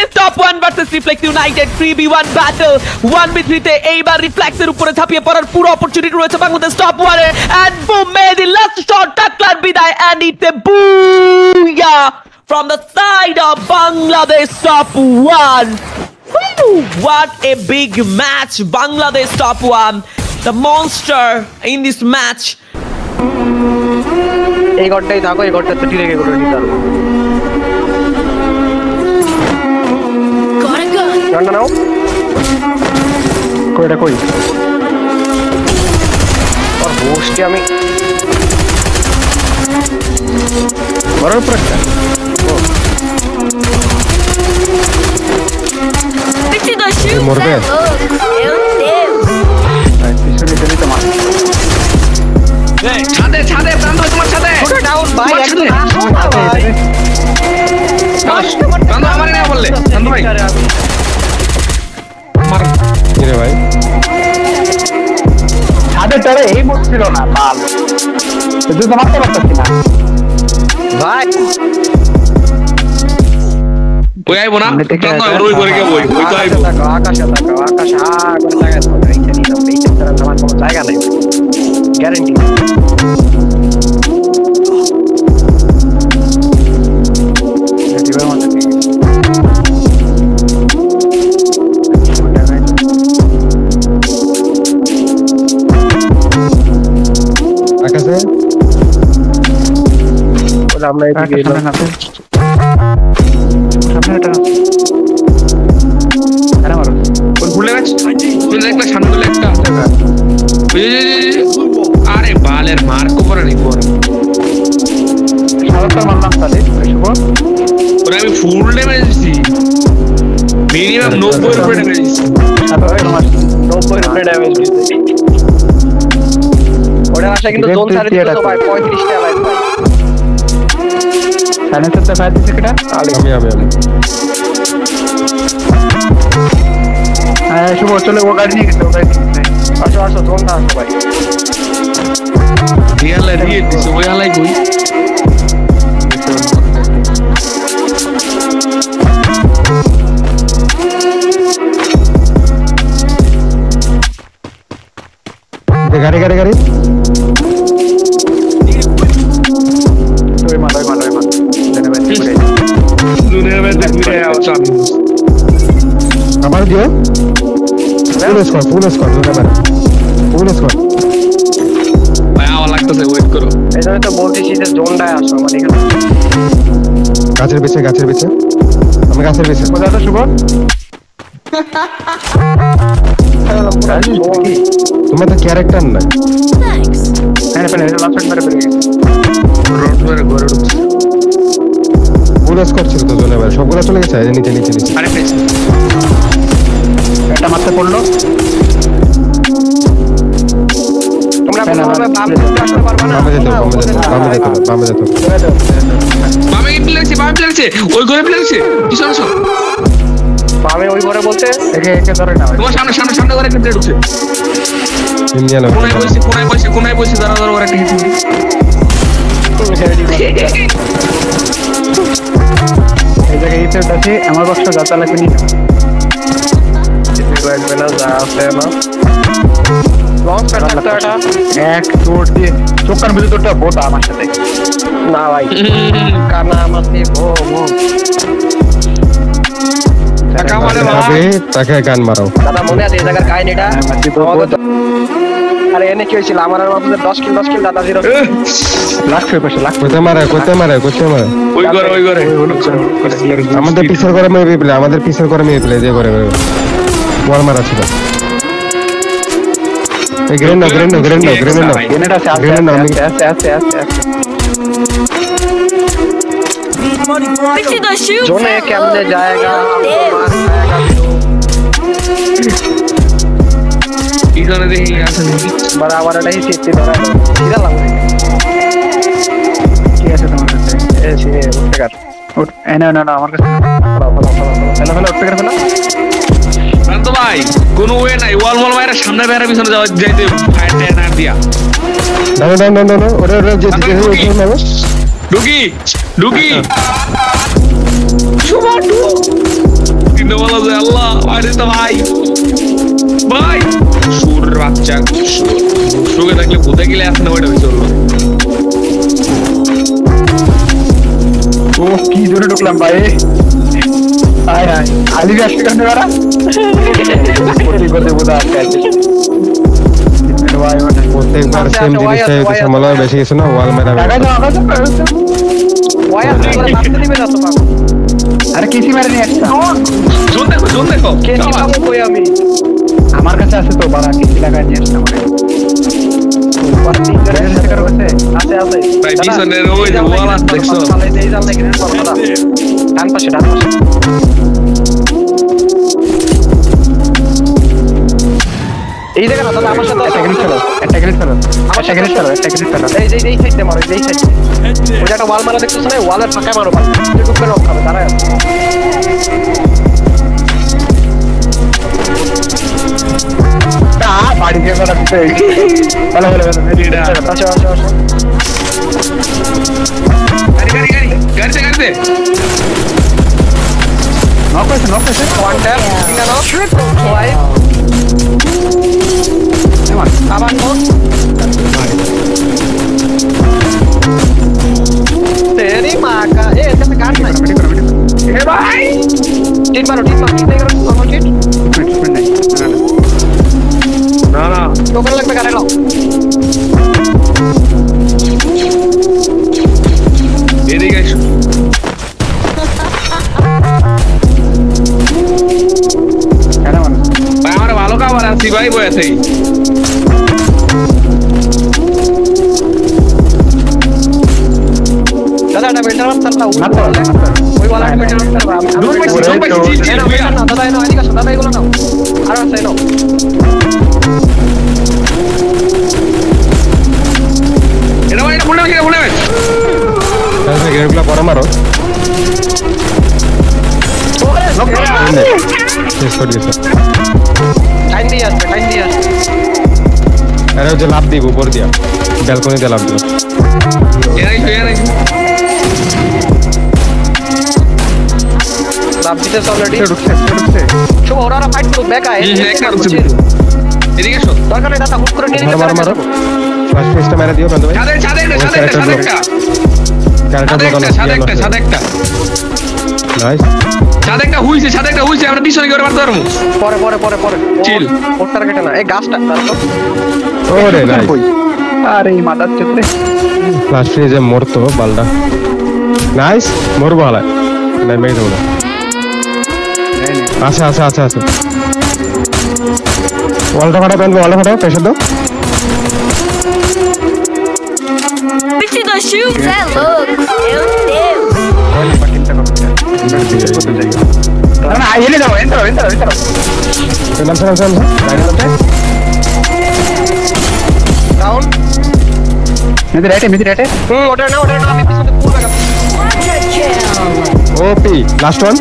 This top 1 versus Reflex United 3v1 battle 1v3 তে এইবার রিফ্লেক্সের উপরে ঝাঁপিয়ে পড়ার পুরো অপরচুনিটি রয়েছে Bangladesh top 1 A and boom made last shot টাকলার বিদায় and it's a booyah from the side of Bangladesh top 1. What a big match, Bangladesh top 1, the monster in this match. এই গড়টাই থাকো, এই গড়টা তো ডিরেক্ট করে নিতে পারবো। গানটা নাও, কইটা কই আর হোস্টে আমি বড় প্রশ্ন মরবে ছাদে ছাদে প্রান্ত তোমার সাথে ডাউন ভাই একদম ভাই প্রান্ত আমারে না বললে প্রান্ত ভাই আমার কি রে ভাই ছাদে চড়ে এই মোড ছিল না বাল তুই তো মারতে পারছিস না ভাই ওই আইবো না প্রান্ত ওই করে কে ওই তো আইবো আকাশে তাকাও আকাশ করে জায়গা তো এইটা নিয়ে যাও এইটা ছাড়া আমার কোনো জায়গা নেই গ্যারান্টি আকাশে ওরা আমরা এদিকে এলাম সামনে এটা আরে মারো ওই ভুলে গেছে তুই দেখলে সামনে গুলো একটা আরে বালের মার্কো করে নি করে সারাটা মারলাম তাহলে শুভ ওরে আমি ফুল ড্যামেজ দিছি মিনিমাম 90 এর উপরে ড্যামেজ দিছি 90 এর উপরে ড্যামেজ দিছি ওরে আশা কিন্তু জোন সারে দিতে তো ভাই 35 টা লাইট ভাই সাইলেন্সার তে ফায়ার দিছে কেটা আমি হ্যাঁ শুভ চলে ও গাড়ি নিয়ে গেছে ও গাড়ি আসো আসো জোনটা আসো ভাই রিয়ালে রিয়ে দিছে ওই হালাই কই গাড়ি ওই মাল দুনিয়ার মধ্যে ঘুরে আসো আমি আমার দিও ফুল স্কোর ভাই আওয়া লাগতেছে ওয়েট করো এই জন্য তো বলতেছি যে জোনটায় আসো আমার এখানে গাছের পেছে আমি গাছের পেছে কোথায় তো শুভ তোমার তো ক্যারেক্টার নাই হ্যাঁ পেনে লাস্ট মেরে পেরে রোড ধরে ঘরে ঢুকছে ফুল স্কোর ছিল তো জোনে ভাই সবগুলো চলে গেছে নিচে আরে পেছে একটা মারতে পড়লো তোমরা বামে আসতে পারবে না বামে যেত বামে প্লেয়ারছে ওই ঘরে প্লেয়ারছে পিছনে আসো বামে ওই ঘরে বলতে একে ধরে না তোমার সামনে ঘরে একটা প্লেয়ার ঢুকছে ইন্ডিয়ান কোনায় বসে দাঁড়া ওর একটা হিট এই জায়গায় এই পেট আছে আমার বক্স গাতা লাগবে নি লাগবে না যা আছে না লং পেট একটা এক দৌড় দিয়ে চোখার ভিতরে তোরটা বোটা আমার সাথে না ভাই কানা আমাতে ভো টাকা মারে ভাই তাকে গান মারো দাদা মনে আছে এই জায়গার কাহিনীটা আরে এনে কি হয়েছিল আমার আর বাবুদের 10 কিল দাদা জিরো লাখ কোথায় মারে ওই ঘরে আমাদের পিছর করে মেয়ে প্লে যে করে বল মারা ছিল এই গ্রেনেড আছে জোনে কেমনে জায়গা পিছনে দেখি আছে বরাবর এটাই চেষ্টা ধরা সিধা লাগবে কি আছে তোমার কাছে এসে উঠতে কাট না আমার কাছে ফেলা ফেলা শান্ত ভাই কোনো ওয়ে নাই ওয়াল মাইরা সামনে বেরা পিছনে যাইতে ফায়ার ট্যানার দিয়া না ওরে যে ঢুকি শুভ মারিস তো ভাই ভাই সুর বাচ্চা সুগে থাকলে ভূতে গেলে আসে না ওইটা চললো ও কি জোরে ঢুকলাম ভাই আয় আয় আলি আসছে কেন ওরা করতে বোধা আছে প্রত্যেকবার সেম জিনিসটা হইতে সামলানো বেশি কিছু না ওয়াল মেরা আরে কিসি মারে নিয়ে আসছে জোন দেখো আমি আমার কাছে আছে তো বাড়া কিসি লাগাই নিয়ে আসছে আমাকে ভাই পিছনের ওই যে ওয়াল আছে দেখছো ডান পাশে এই দেখেন দাদা আমার সাথে একটা গ্রেড খেলো এই সাইডে মারো এই সাইডে ওই একটা ওয়াল মারা দেখতেছ না ওয়ালের ফাঁকা মারো ভাই একটু করে রক খাবে দাঁড়ায় বাড়ি দিয়ে করা ভালো আসো গাড়িতে নক হয়েছে ওয়ান ট্যাপ তিনটা নক ফাইভ আবার নক তেরি মাকা এর কাছে কাট নাই এ ভাই টিট মারো টিট করো নরমাল টিট না টোকন লাগবে গাড়ি নাও এদিকে এসো কেন মানে ভাই আমার ভালো খাবার আছি ভাই বয়েছে দাদা এটা বেটার মারতাম না ওই ওয়ালা বেটার মারতাম আমি দাদা এনো এদিকে আসো দাদা এগুলো নাও আর আছে এনো এটা মনে গ্রেডগুলো পরে মারো শেষ করে দিয়েছে টাইম দিয়ে আসবে আরে ওই যে লাভ দিব উপর দিয়া ব্যালকনিতে লাভ দিব লাভ দিতে অলরেডি ঢুকছে শুভ ওরা ফাইট করুক ব্যাক আয় এদিকে এসো দরকার নেই দাদা হুট করে নিয়ে নিতে মারো ফার্স্ট পেজটা মেরে দিও বন্ধু ভাই ছাদে একটা নাইস ছাদে একটা হুইছে আমরা পিছনে গিয়ে মারতে পারবো পরে চিল ওটার কেটে না এই গাছটা ওরে নাইস আরে এই মাদার ক্ষেত্রে ফার্স্ট পেজে মরতো বালটা নাইস মরবো হালা নাই মেরে দেবো না আচ্ছা ওয়ালটা ফাটা প্রেশার দাও Vestido das chuvas é louco, meu Deus. না এনে দাও এন্টার নাম ডাউন মিড রাইটে ওটা না আমি পিছনে পুরো ওপি লাস্ট ওয়ান